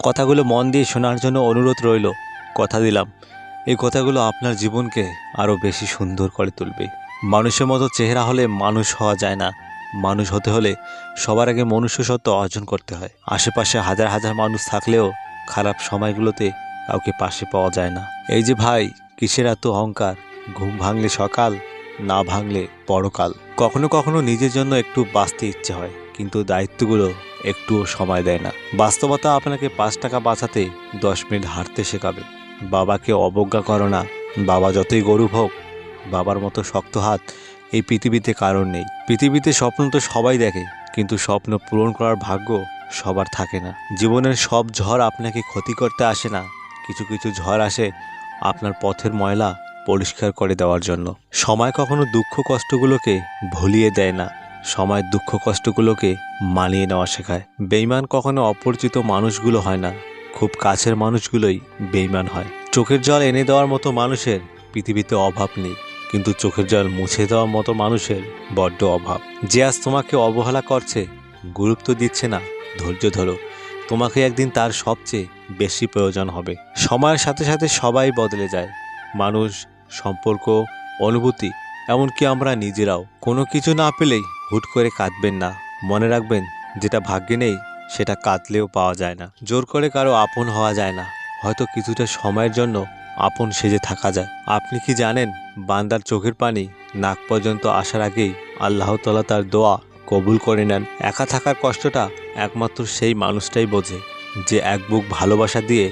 কথাগুলো মন দিয়ে শোনার জন্য অনুরোধ রইল। কথা দিলাম এই কথাগুলো আপনার জীবনকে আরও বেশি সুন্দর করে তুলবে। মানুষের মতো চেহারা হলে মানুষ হওয়া যায় না। মানুষ হতে হলে সবার আগে মনুষ্যত্ব অর্জন করতে হয়। আশেপাশে হাজার হাজার মানুষ থাকলেও খারাপ সময়গুলোতে কাউকে পাশে পাওয়া যায় না। এই যে ভাই, কিসের এত অহংকার? ঘুম ভাঙলে সকাল, না ভাঙলে পরকাল। কখনো কখনো নিজের জন্য একটু বাঁচতে ইচ্ছে হয়, কিন্তু দায়িত্বগুলো একটুও সময় দেয় না। বাস্তবতা আপনাকে 5 টাকা বাঁচাতে 10 মিনিট হাঁটতে শেখাবে। বাবাকে অবজ্ঞা করো না। বাবা যতই গরুব হোক, বাবার মতো শক্ত হাত এই পৃথিবীতে কারণ নেই। পৃথিবীতে স্বপ্ন তো সবাই দেখে, কিন্তু স্বপ্ন পূরণ করার ভাগ্য সবার থাকে না। জীবনের সব ঝড় আপনাকে ক্ষতি করতে আসে না। কিছু কিছু ঝড় আসে আপনার পথের ময়লা পরিষ্কার করে দেওয়ার জন্য। সময় কখনো দুঃখ কষ্টগুলোকে ভুলিয়ে দেয় না, সময় দুঃখ কষ্টগুলোকে মানিয়ে নেওয়া শেখায়। বেঈমান কখনো অপরিচিত মানুষগুলো হয় না, খুব কাছের মানুষগুলোই বেঈমান হয়। চোখের জল এনে দেওয়ার মতো মানুষের পৃথিবীতে অভাব নেই, কিন্তু চোখের জল মুছে দেওয়ার মতো মানুষের বড্ড অভাব। যে আজ তোমাকে অবহেলা করছে, গুরুত্ব দিচ্ছে না, ধৈর্য ধরো। তোমাকে একদিন তার সবচেয়ে বেশি প্রয়োজন হবে। সময়ের সাথে সাথে সবাই বদলে যায়, মানুষ, সম্পর্ক, অনুভূতি, এমনকি আমরা নিজেরাও। কোনো কিছু না পেলেই হুট করে কাঁদবেন না। মনে রাখবেন, যেটা ভাগ্যে নেই সেটা কাঁদলেও পাওয়া যায় না। জোর করে কারো আপন হওয়া যায় না, হয়তো কিছুটা সময়ের জন্য আপন সেজে থাকা যায়। আপনি কি জানেন, বান্দার চোখের পানি নাক পর্যন্ত আসার আগেই আল্লাহ তাআলা তার দোয়া কবুল করে নেন। একা থাকার কষ্টটা একমাত্র সেই মানুষটাই বোঝে যে এক বুক ভালোবাসা দিয়ে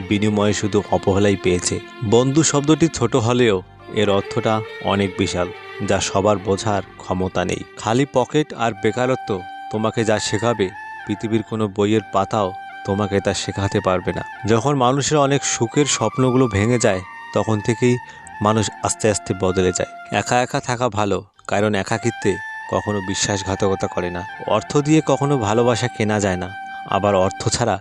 বিনিময়ে শুধু অবহেলাই পেয়েছে। বন্ধু শব্দটি ছোট হলেও এর অর্থটা অনেক বিশাল, যা সবার বোঝার ক্ষমতা নেই। খালি পকেট আর বেকারত্ব তোমাকে যা শেখাবে, পৃথিবীর কোনো বইয়ের পাতাও তোমাকে তা শেখাতে পারবে না। যখন মানুষের অনেক সুখের স্বপ্নগুলো ভেঙে যায়, তখন থেকেই মানুষ আস্তে আস্তে বদলে যায়। একা একা থাকা ভালো, কারণ একাকিত্বে কখনো বিশ্বাসঘাতকতা করে না। অর্থ দিয়ে কখনো ভালোবাসা কেনা যায় না, আবার অর্থ ছাড়া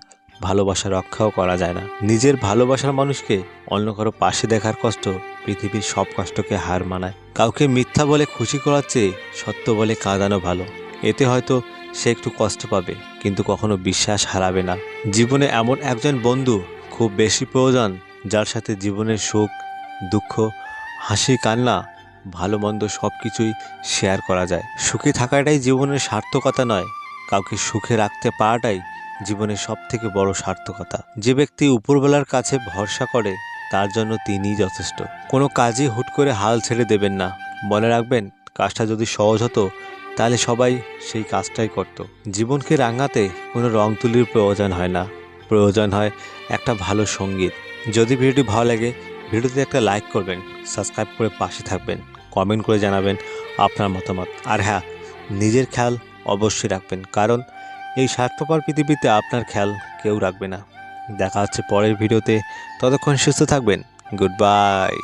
ভালোবাসা রক্ষাও করা যায় না। নিজের ভালোবাসার মানুষকে অন্য কারো পাশে দেখার কষ্ট পৃথিবীর সব কষ্টকে হার মানায়। কাউকে মিথ্যা বলে খুশি করার চেয়ে সত্য বলে কাঁদানো ভালো। এতে হয়তো সে একটু কষ্ট পাবে, কিন্তু কখনো বিশ্বাস হারাবে না। জীবনে এমন একজন বন্ধু খুব বেশি প্রয়োজন, যার সাথে জীবনের সুখ, দুঃখ, হাসি, কান্না, ভালো মন্দ সব কিছুই শেয়ার করা যায়। সুখে থাকাটাই জীবনের সার্থকতা নয়, কাউকে সুখে রাখতে পারাটাই জীবনের সব থেকে বড় সার্থকতা। যে ব্যক্তি উপরবেলার কাছে ভরসা করে, তার জন্য তিনিই যথেষ্ট। কোনো কাজই হুট করে হাল ছেড়ে দেবেন না। মনে রাখবেন, কাজটা যদি সহজ হতো তাহলে সবাই সেই কাজটাই করত। জীবনকে রাঙাতে কোনো রং তুলির প্রয়োজন হয় না, প্রয়োজন হয় একটা ভালো সঙ্গীত। যদি ভিডিওটি ভালো লাগে, ভিডিওতে একটা লাইক করবেন, সাবস্ক্রাইব করে পাশে থাকবেন, কমেন্ট করে জানাবেন আপনার মতামত। আর হ্যাঁ, নিজের খেয়াল অবশ্যই রাখবেন, কারণ এই স্বার্থপর পৃথিবীতে আপনার খেয়াল কেউ রাখবে না। দেখা হচ্ছে পরের ভিডিওতে, ততক্ষণ সুস্থ থাকবেন। Good bye.